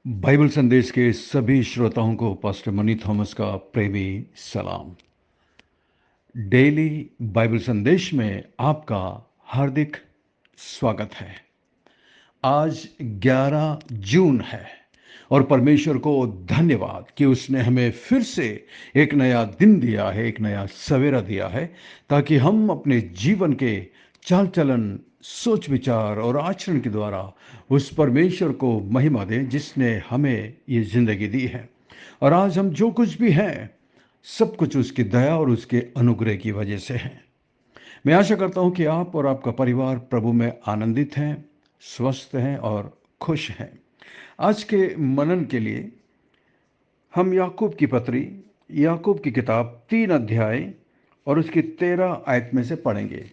Bible संदेश के सभी श्रोताओं को पास्टर मनी थॉमस का प्रेमी सलाम। डेली बाइबल संदेश में आपका हार्दिक स्वागत है। आज 11 जून है और परमेश्वर को धन्यवाद कि उसने हमें फिर से एक नया दिन दिया है, एक नया सवेरा दिया है, ताकि हम अपने जीवन के चाल चलन, सोच विचार और आचरण के द्वारा उस परमेश्वर को महिमा दें जिसने हमें ये जिंदगी दी है। और आज हम जो कुछ भी हैं, सब कुछ उसकी दया और उसके अनुग्रह की वजह से है। मैं आशा करता हूं कि आप और आपका परिवार प्रभु में आनंदित हैं, स्वस्थ हैं और खुश हैं। आज के मनन के लिए हम याकूब की पत्री, याकूब की किताब 3 अध्याय और उसकी 13 आयत में से पढ़ेंगे।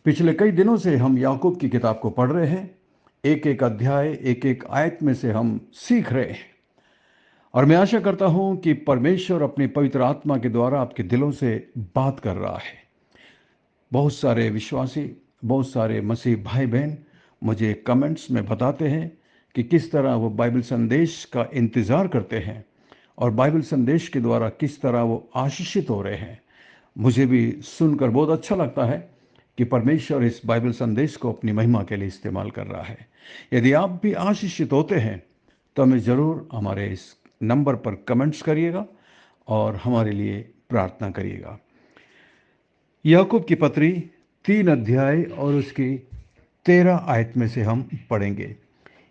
पिछले कई दिनों से हम याकूब की किताब को पढ़ रहे हैं। एक एक अध्याय, एक एक आयत में से हम सीख रहे हैं और मैं आशा करता हूं कि परमेश्वर अपनी पवित्र आत्मा के द्वारा आपके दिलों से बात कर रहा है। बहुत सारे विश्वासी, बहुत सारे मसीह भाई बहन मुझे कमेंट्स में बताते हैं कि किस तरह वो बाइबल संदेश का इंतज़ार करते हैं और बाइबल संदेश के द्वारा किस तरह वो आशीषित हो रहे हैं। मुझे भी सुनकर बहुत अच्छा लगता है कि परमेश्वर इस बाइबल संदेश को अपनी महिमा के लिए इस्तेमाल कर रहा है। यदि आप भी आशीषित होते हैं तो हमें ज़रूर हमारे इस नंबर पर कमेंट्स करिएगा और हमारे लिए प्रार्थना करिएगा। याकूब की पत्री 3 अध्याय और उसकी 13 आयत में से हम पढ़ेंगे।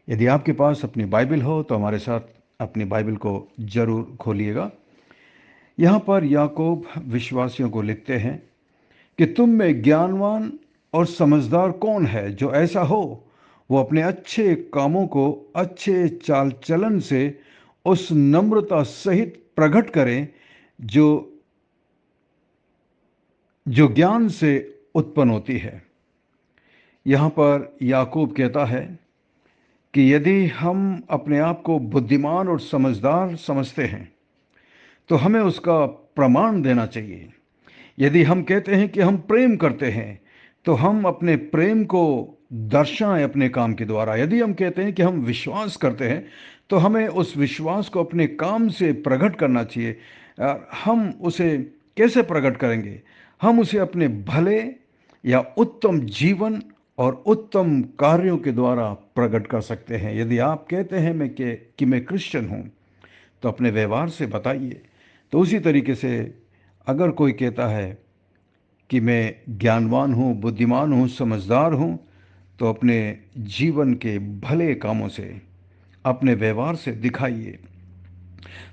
यदि आपके पास अपनी बाइबल हो तो हमारे साथ अपनी बाइबल को जरूर खोलिएगा। यहाँ पर याकूब विश्वासियों को लिखते हैं कि तुम में ज्ञानवान और समझदार कौन है, जो ऐसा हो वो अपने अच्छे कामों को अच्छे चाल चलन से उस नम्रता सहित प्रकट करें जो जो ज्ञान से उत्पन्न होती है। यहाँ पर याकूब कहता है कि यदि हम अपने आप को बुद्धिमान और समझदार समझते हैं तो हमें उसका प्रमाण देना चाहिए। यदि हम कहते हैं कि हम प्रेम करते हैं तो हम अपने प्रेम को दर्शाएं अपने काम के द्वारा। यदि हम कहते हैं कि हम विश्वास करते हैं तो हमें उस विश्वास को अपने काम से प्रकट करना चाहिए। हम उसे कैसे प्रकट करेंगे? हम उसे अपने भले या उत्तम जीवन और उत्तम कार्यों के द्वारा प्रकट कर सकते हैं। यदि आप कहते हैं कि मैं क्रिश्चियन हूँ तो अपने व्यवहार से बताइए। तो उसी तरीके से अगर कोई कहता है कि मैं ज्ञानवान हूँ, बुद्धिमान हूँ, समझदार हूँ, तो अपने जीवन के भले कामों से, अपने व्यवहार से दिखाइए।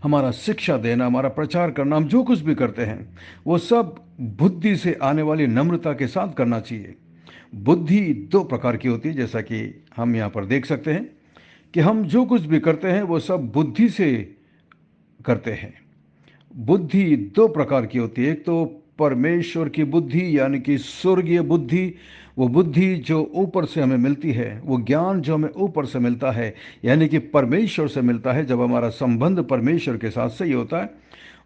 हमारा शिक्षा देना, हमारा प्रचार करना, हम जो कुछ भी करते हैं वो सब बुद्धि से आने वाली नम्रता के साथ करना चाहिए। बुद्धि 2 प्रकार की होती है, जैसा कि हम यहाँ पर देख सकते हैं कि हम जो कुछ भी करते हैं वो सब बुद्धि से करते हैं। बुद्धि 2 प्रकार की होती है। एक तो परमेश्वर की बुद्धि यानी कि स्वर्गीय बुद्धि, वो बुद्धि जो ऊपर से हमें मिलती है, वो ज्ञान जो हमें ऊपर से मिलता है यानी कि परमेश्वर से मिलता है, जब हमारा संबंध परमेश्वर के साथ सही होता है।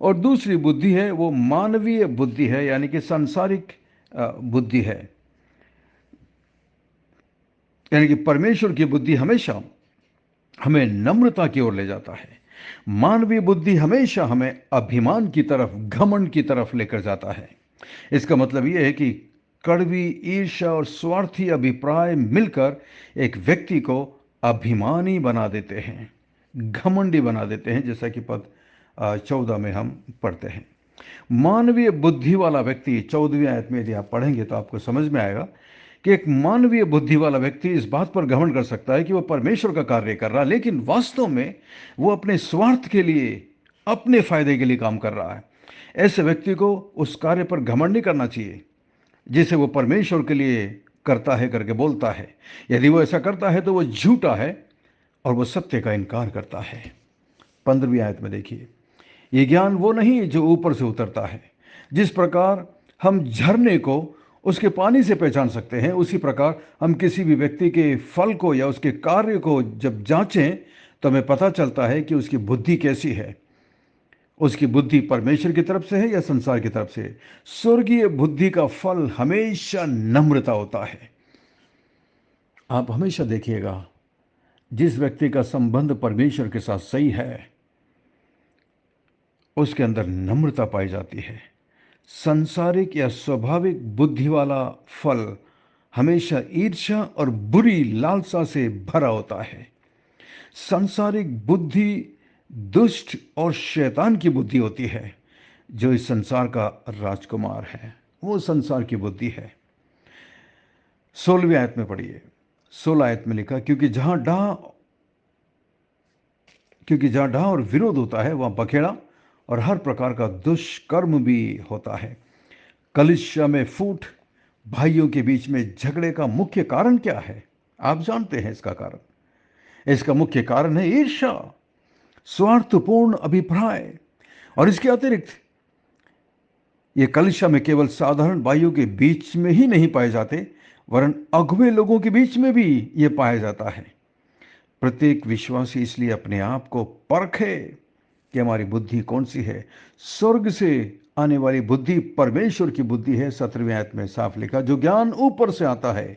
और दूसरी बुद्धि है वो मानवीय बुद्धि है यानी कि सांसारिक बुद्धि है। यानी कि परमेश्वर की बुद्धि हमेशा हमें नम्रता की ओर ले जाता है। मानवीय बुद्धि हमेशा हमें अभिमान की तरफ, घमंड की तरफ लेकर जाता है। इसका मतलब यह है कि कड़वी ईर्ष्या और स्वार्थी अभिप्राय मिलकर एक व्यक्ति को अभिमानी बना देते हैं, घमंडी बना देते हैं, जैसा कि पद 14 में हम पढ़ते हैं। मानवीय बुद्धि वाला व्यक्ति 14वीं आयत में यदि आप पढ़ेंगे तो आपको समझ में आएगा कि एक मानवीय बुद्धि वाला व्यक्ति इस बात पर घमंड कर सकता है कि वो परमेश्वर का कार्य कर रहा है, लेकिन वास्तव में वो अपने स्वार्थ के लिए, अपने फायदे के लिए काम कर रहा है। ऐसे व्यक्ति को उस कार्य पर घमंड नहीं करना चाहिए जिसे वो परमेश्वर के लिए करता है करके बोलता है। यदि वो ऐसा करता है तो वो झूठा है और वो सत्य का इनकार करता है। 15वीं आयत में देखिए, ये ज्ञान वो नहीं जो ऊपर से उतरता है। जिस प्रकार हम झरने को उसके पानी से पहचान सकते हैं, उसी प्रकार हम किसी भी व्यक्ति के फल को या उसके कार्य को जब जांचें तो हमें पता चलता है कि उसकी बुद्धि कैसी है। उसकी बुद्धि परमेश्वर की तरफ से है या संसार की तरफ से। स्वर्गीय बुद्धि का फल हमेशा नम्रता होता है। आप हमेशा देखिएगा, जिस व्यक्ति का संबंध परमेश्वर के साथ सही है, उसके अंदर नम्रता पाई जाती है। संसारिक या स्वाभाविक बुद्धि वाला फल हमेशा ईर्ष्या और बुरी लालसा से भरा होता है। सांसारिक बुद्धि दुष्ट और शैतान की बुद्धि होती है, जो इस संसार का राजकुमार है। वो संसार की बुद्धि है। 16वीं आयत में पढ़िए। 16 आयत में लिखा, क्योंकि जहाँ डाह और विरोध होता है, वहाँ बखेड़ा और हर प्रकार का दुष्कर्म भी होता है। कलीसिया में फूट, भाइयों के बीच में झगड़े का मुख्य कारण क्या है? आप जानते हैं इसका कारण। इसका मुख्य कारण है ईर्ष्या, स्वार्थपूर्ण अभिप्राय। और इसके अतिरिक्त ये कलीसिया में केवल साधारण भाइयों के बीच में ही नहीं पाए जाते, वरन अगुवे लोगों के बीच में भी ये पाया जाता है। प्रत्येक विश्वासी इसलिए अपने आप को परखे कि हमारी बुद्धि कौन सी है। स्वर्ग से आने वाली बुद्धि परमेश्वर की बुद्धि है। 17वीं आयत में साफ लिखा, जो ज्ञान ऊपर से आता है।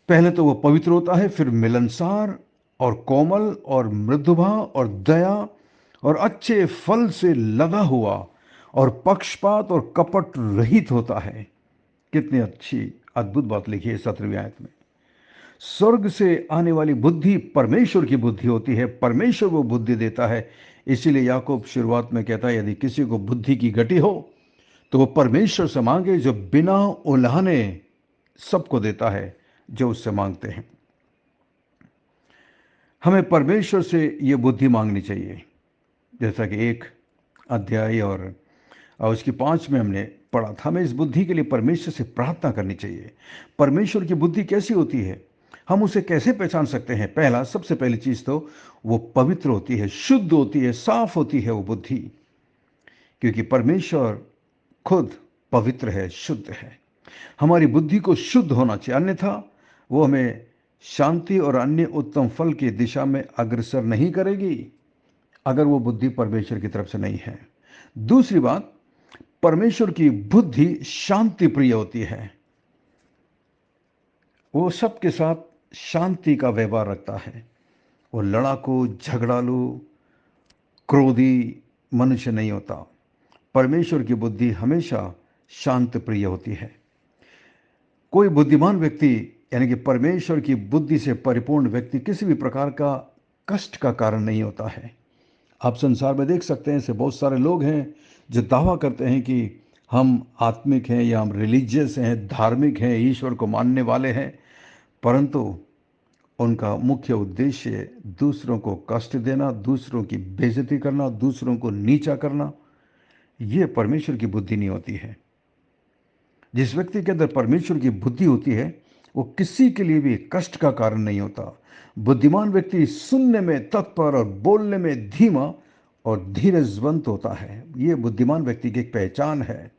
पहले तो वो पवित्र होता है, फिर मिलनसार और कोमल और मृदुभाव और दया और अच्छे फल से लदा हुआ और पक्षपात और कपट रहित होता है। कितनी अच्छी अद्भुत बात लिखी है 17वीं आयत में। स्वर्ग से आने वाली बुद्धि परमेश्वर की बुद्धि होती है। परमेश्वर वो बुद्धि देता है। इसीलिए याकूब शुरुआत में कहता है, यदि किसी को बुद्धि की घटी हो तो वो परमेश्वर से मांगे, जो बिना उल्हाने सबको देता है जो उससे मांगते हैं। हमें परमेश्वर से ये बुद्धि मांगनी चाहिए। जैसा कि 1 अध्याय और उसकी 5 में हमने पढ़ा था, हमें इस बुद्धि के लिए परमेश्वर से प्रार्थना करनी चाहिए। परमेश्वर की बुद्धि कैसी होती है, हम उसे कैसे पहचान सकते हैं? सबसे पहली चीज तो वो पवित्र होती है, शुद्ध होती है, साफ होती है वो बुद्धि, क्योंकि परमेश्वर खुद पवित्र है, शुद्ध है। हमारी बुद्धि को शुद्ध होना चाहिए, अन्यथा वो हमें शांति और अन्य उत्तम फल की दिशा में अग्रसर नहीं करेगी, अगर वो बुद्धि परमेश्वर की तरफ से नहीं है। दूसरी बात, परमेश्वर की बुद्धि शांति प्रिय होती है। वो सबके साथ शांति का व्यवहार रखता है। वो लड़ाकू, झगड़ालू, क्रोधी मनुष्य नहीं होता। परमेश्वर की बुद्धि हमेशा शांत प्रिय होती है। कोई बुद्धिमान व्यक्ति, यानी कि परमेश्वर की बुद्धि से परिपूर्ण व्यक्ति, किसी भी प्रकार का कष्ट का कारण नहीं होता है। आप संसार में देख सकते हैं, ऐसे बहुत सारे लोग हैं जो दावा करते हैं कि हम आत्मिक हैं या हम रिलीजियस हैं, धार्मिक हैं, ईश्वर को मानने वाले हैं, परंतु उनका मुख्य उद्देश्य दूसरों को कष्ट देना, दूसरों की बेइज्जती करना, दूसरों को नीचा करना। ये परमेश्वर की बुद्धि नहीं होती है। जिस व्यक्ति के अंदर परमेश्वर की बुद्धि होती है, वो किसी के लिए भी कष्ट का कारण नहीं होता। बुद्धिमान व्यक्ति सुनने में तत्पर और बोलने में धीमा और धीरजवंत होता है। ये बुद्धिमान व्यक्ति की एक पहचान है।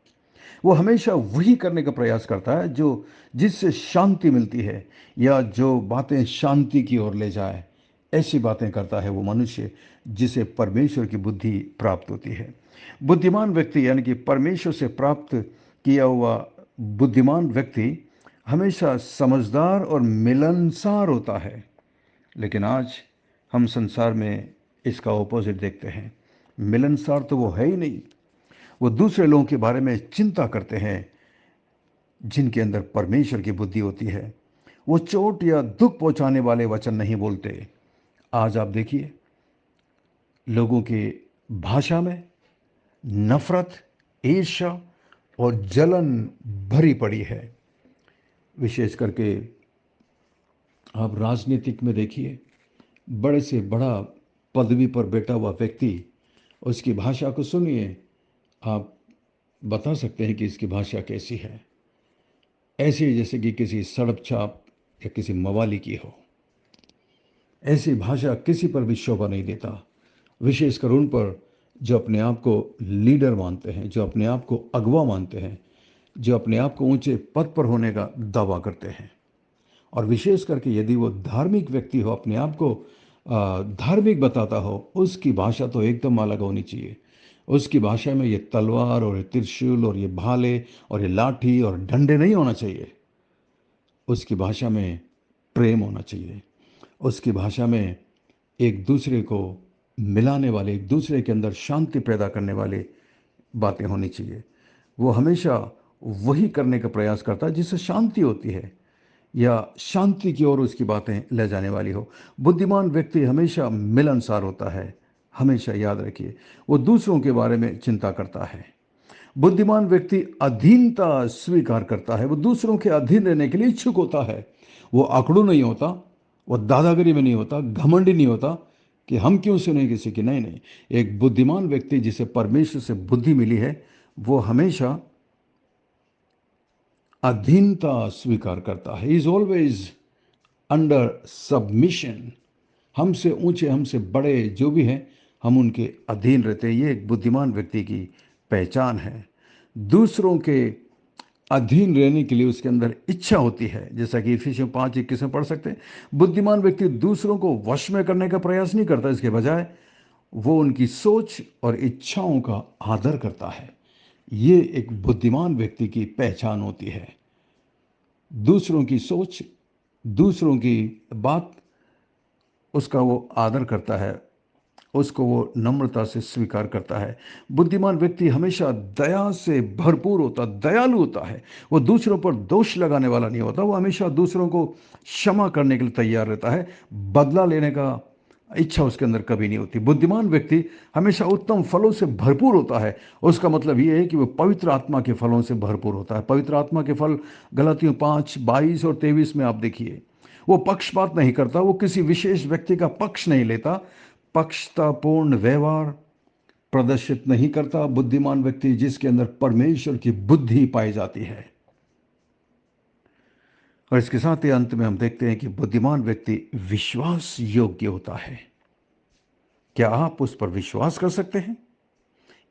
वो हमेशा वही करने का प्रयास करता है जो जिससे शांति मिलती है, या जो बातें शांति की ओर ले जाए, ऐसी बातें करता है वो मनुष्य जिसे परमेश्वर की बुद्धि प्राप्त होती है। बुद्धिमान व्यक्ति, यानी कि परमेश्वर से प्राप्त किया हुआ बुद्धिमान व्यक्ति, हमेशा समझदार और मिलनसार होता है। लेकिन आज हम संसार में इसका ऑपोजिट देखते हैं। मिलनसार तो वो है ही नहीं। वो दूसरे लोगों के बारे में चिंता करते हैं जिनके अंदर परमेश्वर की बुद्धि होती है। वो चोट या दुख पहुंचाने वाले वचन नहीं बोलते। आज आप देखिए, लोगों की भाषा में नफरत, ईर्ष्या और जलन भरी पड़ी है। विशेष करके आप राजनीतिक में देखिए, बड़े से बड़ा पदवी पर बैठा हुआ व्यक्ति, उसकी भाषा को सुनिए, आप बता सकते हैं कि इसकी भाषा कैसी है। ऐसी जैसे कि किसी सड़प छाप या किसी मवाली की हो। ऐसी भाषा किसी पर भी शोभा नहीं देता, विशेषकर उन पर जो अपने आप को लीडर मानते हैं, जो अपने आप को अगवा मानते हैं, जो अपने आप को ऊंचे पद पर होने का दावा करते हैं। और विशेष करके यदि वो धार्मिक व्यक्ति हो, अपने आप को धार्मिक बताता हो, उसकी भाषा तो एकदम अलग होनी चाहिए। उसकी भाषा में ये तलवार और ये त्रिशूल और ये भाले और ये लाठी और डंडे नहीं होना चाहिए। उसकी भाषा में प्रेम होना चाहिए। उसकी भाषा में एक दूसरे को मिलाने वाले, एक दूसरे के अंदर शांति पैदा करने वाले बातें होनी चाहिए। वो हमेशा वही करने का प्रयास करता है जिससे शांति होती है या शांति की ओर उसकी बातें ले जाने वाली हो। बुद्धिमान व्यक्ति हमेशा मिलनसार होता है। हमेशा याद रखिए, वो दूसरों के बारे में चिंता करता है। बुद्धिमान व्यक्ति अधीनता स्वीकार करता है। वो दूसरों के अधीन रहने के लिए इच्छुक होता है। वो आंकड़ों नहीं होता, वो दादागिरी में नहीं होता, घमंडी नहीं होता कि हम क्यों सुने किसी की। नहीं नहीं, एक बुद्धिमान व्यक्ति जिसे परमेश्वर से बुद्धि मिली है, वो हमेशा अधीनता स्वीकार करता है। Is always under submission. हमसे ऊंचे, हमसे बड़े जो भी हैं, हम उनके अधीन रहते हैं। ये एक बुद्धिमान व्यक्ति की पहचान है। दूसरों के अधीन रहने के लिए उसके अंदर इच्छा होती है, जैसा कि इफिसियों 5:21 में पढ़ सकते हैं। बुद्धिमान व्यक्ति दूसरों को वश में करने का प्रयास नहीं करता, इसके बजाय वो उनकी सोच और इच्छाओं का आदर करता है। ये एक बुद्धिमान व्यक्ति की पहचान होती है। दूसरों की सोच, दूसरों की बात, उसका वो आदर करता है, उसको वो नम्रता से स्वीकार करता है। बुद्धिमान व्यक्ति हमेशा दया से भरपूर होता, दयालु होता है। वो दूसरों पर दोष लगाने वाला नहीं होता। वो हमेशा दूसरों को क्षमा करने के लिए तैयार रहता है। बदला लेने का इच्छा उसके अंदर कभी नहीं होती। बुद्धिमान व्यक्ति हमेशा उत्तम फलों से भरपूर होता है। उसका मतलब ये है कि वो पवित्र आत्मा के फलों से भरपूर होता है। पवित्र आत्मा के फल गलातियों 5:22 और 23 में आप देखिए। वो पक्षपात नहीं करता, वो किसी विशेष व्यक्ति का पक्ष नहीं लेता, पक्षतापूर्ण व्यवहार प्रदर्शित नहीं करता। बुद्धिमान व्यक्ति जिसके अंदर परमेश्वर की बुद्धि पाई जाती है। और इसके साथ ही अंत में हम देखते हैं कि बुद्धिमान व्यक्ति विश्वास योग्य होता है। क्या आप उस पर विश्वास कर सकते हैं?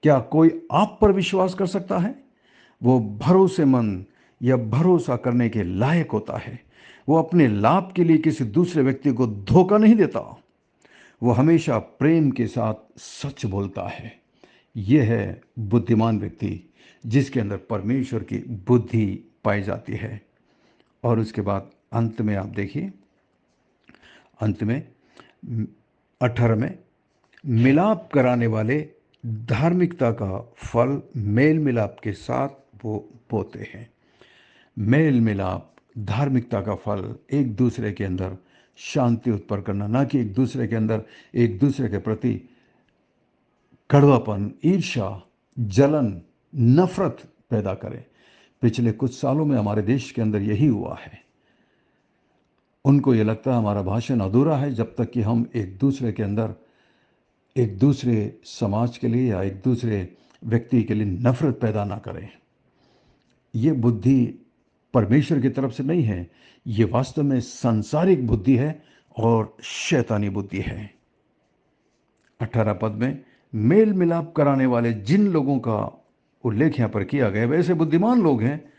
क्या कोई आप पर विश्वास कर सकता है? वो भरोसेमंद या भरोसा करने के लायक होता है। वो अपने लाभ के लिए किसी दूसरे व्यक्ति को धोखा नहीं देता। वो हमेशा प्रेम के साथ सच बोलता है। यह है बुद्धिमान व्यक्ति जिसके अंदर परमेश्वर की बुद्धि पाई जाती है। और उसके बाद अंत में आप देखिए, अंत में 18 में, मिलाप कराने वाले धार्मिकता का फल मेल मिलाप के साथ वो बोते हैं। मेल मिलाप, धार्मिकता का फल एक दूसरे के अंदर शांति उत्पन्न करना, ना कि एक दूसरे के अंदर एक दूसरे के प्रति कड़वापन, ईर्ष्या, जलन, नफरत पैदा करे। पिछले कुछ सालों में हमारे देश के अंदर यही हुआ है। उनको ये लगता है हमारा भाषण अधूरा है जब तक कि हम एक दूसरे के अंदर, एक दूसरे समाज के लिए या एक दूसरे व्यक्ति के लिए नफरत पैदा ना करें। ये बुद्धि परमेश्वर की तरफ से नहीं है। ये वास्तव में सांसारिक बुद्धि है और शैतानी बुद्धि है। 18 पद में मेल मिलाप कराने वाले जिन लोगों का उल्लेख यहाँ पर किया गया, वैसे बुद्धिमान लोग हैं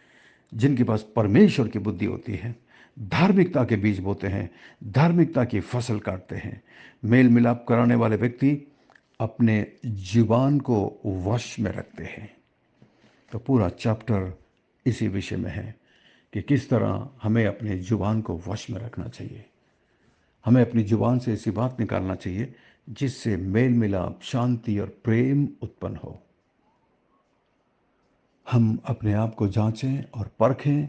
जिनके पास परमेश्वर की बुद्धि होती है। धार्मिकता के बीज बोते हैं, धार्मिकता की फसल काटते हैं। मेल मिलाप कराने वाले व्यक्ति अपने जुबान को वश में रखते हैं। तो पूरा चैप्टर इसी विषय में है कि किस तरह हमें अपने जुबान को वश में रखना चाहिए। हमें अपनी जुबान से ऐसी बात निकालना चाहिए जिससे मेल मिलाप, शांति और प्रेम उत्पन्न हो। हम अपने आप को जांचें और परखें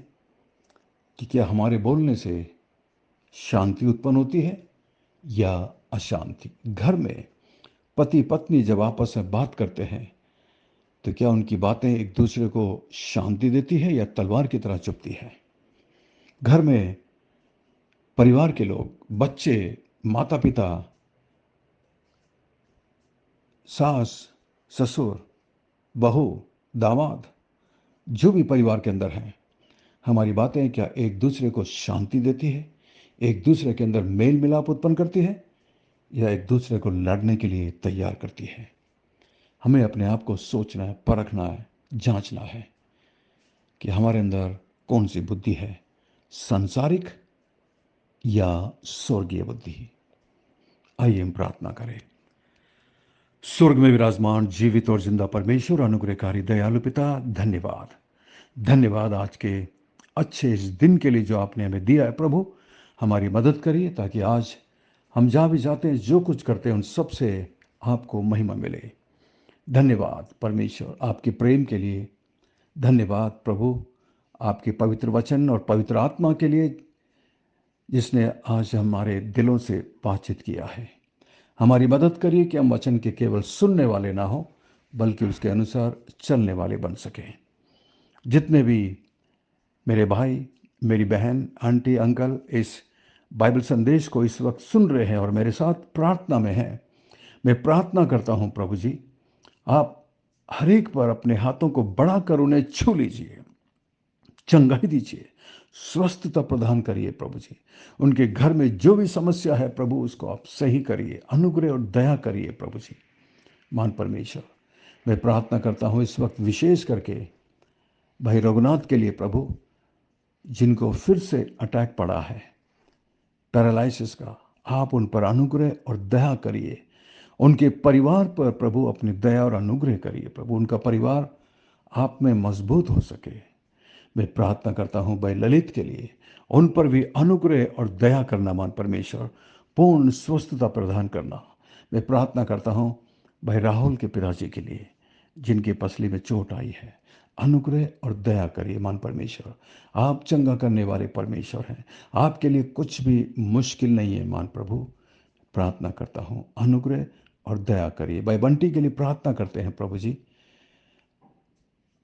कि क्या हमारे बोलने से शांति उत्पन्न होती है या अशांति। घर में पति पत्नी जब आपस में बात करते हैं तो क्या उनकी बातें एक दूसरे को शांति देती है या तलवार की तरह चुभती है। घर में परिवार के लोग, बच्चे, माता पिता, सास, ससुर, बहू, दामाद, जो भी परिवार के अंदर हैं, हमारी बातें क्या एक दूसरे को शांति देती है, एक दूसरे के अंदर मेल मिलाप उत्पन्न करती है या एक दूसरे को लड़ने के लिए तैयार करती है। हमें अपने आप को सोचना है, परखना है, जांचना है कि हमारे अंदर कौन सी बुद्धि है, सांसारिक या स्वर्गीय बुद्धि। आइए हम प्रार्थना करें। स्वर्ग में विराजमान जीवित और जिंदा परमेश्वर, अनुग्रहकारी दयालु पिता, धन्यवाद, धन्यवाद आज के अच्छे इस दिन के लिए जो आपने हमें दिया है। प्रभु, हमारी मदद करिए ताकि आज हम जहाँ भी जाते हैं, जो कुछ करते हैं, उन सब से आपको महिमा मिले। धन्यवाद परमेश्वर आपके प्रेम के लिए। धन्यवाद प्रभु आपके पवित्र वचन और पवित्र आत्मा के लिए, जिसने आज हमारे दिलों से बातचीत किया है। हमारी मदद करिए कि हम वचन के केवल सुनने वाले ना हो, बल्कि उसके अनुसार चलने वाले बन सकें। जितने भी मेरे भाई, मेरी बहन, आंटी, अंकल इस बाइबल संदेश को इस वक्त सुन रहे हैं और मेरे साथ प्रार्थना में हैं, मैं प्रार्थना करता हूं प्रभु जी, आप हर एक पर अपने हाथों को बढ़ाकर उन्हें छू लीजिए, चंगाई दीजिए, स्वस्थता प्रदान करिए प्रभु जी। उनके घर में जो भी समस्या है प्रभु, उसको आप सही करिए, अनुग्रह और दया करिए प्रभु जी। मान परमेश्वर, मैं प्रार्थना करता हूँ इस वक्त विशेष करके भाई रघुनाथ के लिए प्रभु, जिनको फिर से अटैक पड़ा है पैरालिसिस का, आप उन पर अनुग्रह और दया करिए। उनके परिवार पर प्रभु अपनी दया और अनुग्रह करिए प्रभु, उनका परिवार आप में मजबूत हो सके। मैं प्रार्थना करता हूँ भाई ललित के लिए, उन पर भी अनुग्रह और दया करना मान परमेश्वर, पूर्ण स्वस्थता प्रदान करना। मैं प्रार्थना करता हूँ भाई राहुल के पिताजी के लिए, जिनकी पसली में चोट आई है, अनुग्रह और दया करिए मान परमेश्वर। आप चंगा करने वाले परमेश्वर हैं, आपके लिए कुछ भी मुश्किल नहीं है मान प्रभु। प्रार्थना करता हूँ अनुग्रह और दया करिए। भाई बंटी के लिए प्रार्थना करते हैं प्रभु जी,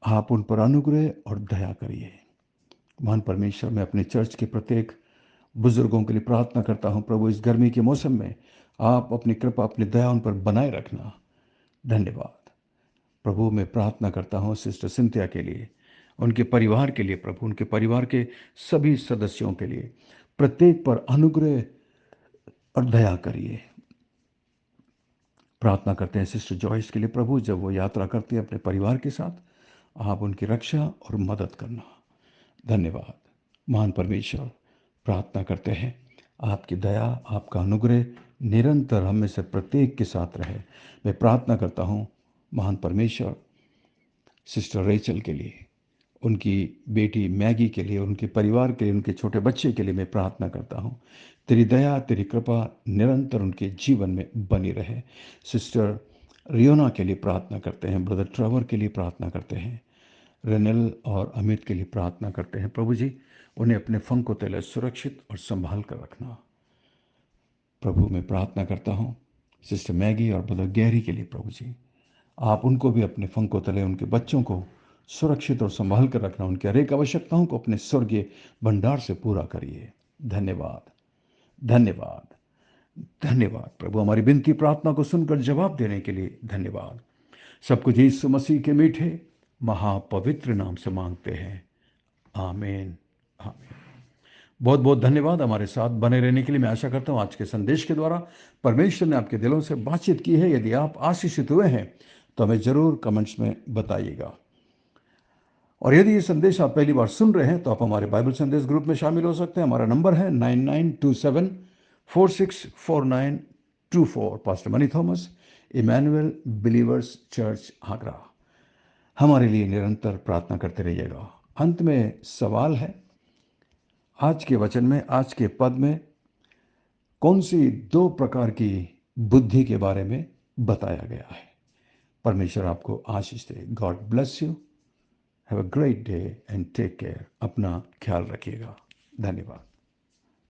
आप उन पर अनुग्रह और दया करिए महान परमेश्वर। मैं अपने चर्च के प्रत्येक बुजुर्गों के लिए प्रार्थना करता हूं प्रभु, इस गर्मी के मौसम में आप अपनी कृपा, अपनी दया उन पर बनाए रखना। धन्यवाद प्रभु। मैं प्रार्थना करता हूं सिस्टर सिंथिया के लिए, उनके परिवार के लिए प्रभु, उनके परिवार के सभी सदस्यों के लिए, प्रत्येक पर अनुग्रह और दया करिए। प्रार्थना करते हैं सिस्टर जॉयस के लिए प्रभु, जब वो यात्रा करती है अपने परिवार के साथ, आप उनकी रक्षा और मदद करना। धन्यवाद महान परमेश्वर। प्रार्थना करते हैं आपकी दया, आपका अनुग्रह निरंतर हम में से प्रत्येक के साथ रहे। मैं प्रार्थना करता हूँ महान परमेश्वर सिस्टर रेचल के लिए, उनकी बेटी मैगी के लिए, उनके परिवार के लिए, उनके छोटे बच्चे के लिए मैं प्रार्थना करता हूँ। तेरी दया, तेरी कृपा निरंतर उनके जीवन में बनी रहे। सिस्टर रियोना के लिए प्रार्थना करते हैं, ब्रदर ट्रेवर के लिए प्रार्थना करते हैं, रेनल और अमित के लिए प्रार्थना करते हैं प्रभु जी, उन्हें अपने फंकों तले सुरक्षित और संभाल कर रखना। प्रभु मैं प्रार्थना करता हूँ सिस्टर मैगी और ब्रदर गैरी के लिए प्रभु जी, आप उनको भी अपने फंकों तले, उनके बच्चों को सुरक्षित और संभाल कर रखना। उनकी हर एक आवश्यकताओं को अपने स्वर्गीय भंडार से पूरा करिए। धन्यवाद धन्यवाद धन्यवाद प्रभु, हमारी विनती प्रार्थना को सुनकर जवाब देने के लिए धन्यवाद। सब कुछ यीशु मसीह के मीठे महापवित्र नाम से मांगते हैं, आमीन आमीन। बहुत बहुत धन्यवाद हमारे साथ बने रहने के लिए। मैं आशा करता हूँ आज के संदेश के द्वारा परमेश्वर ने आपके दिलों से बातचीत की है। यदि आप आशीषित हुए हैं तो हमें जरूर कमेंट्स में बताइएगा। और यदि ये संदेश आप पहली बार सुन रहे हैं तो आप हमारे बाइबल संदेश ग्रुप में शामिल हो सकते हैं। हमारा नंबर है 9927464924। Pastor Mani Thomas, Emmanuel believers church, Agra. हमारे लिए निरंतर प्रार्थना करते रहिएगा। अंत में सवाल है, आज के वचन में, आज के पद में कौन सी दो प्रकार की बुद्धि के बारे में बताया गया है? परमेश्वर आपको आशीष दे। God bless you. Have a great day and take care. अपना ख्याल रखिएगा। धन्यवाद।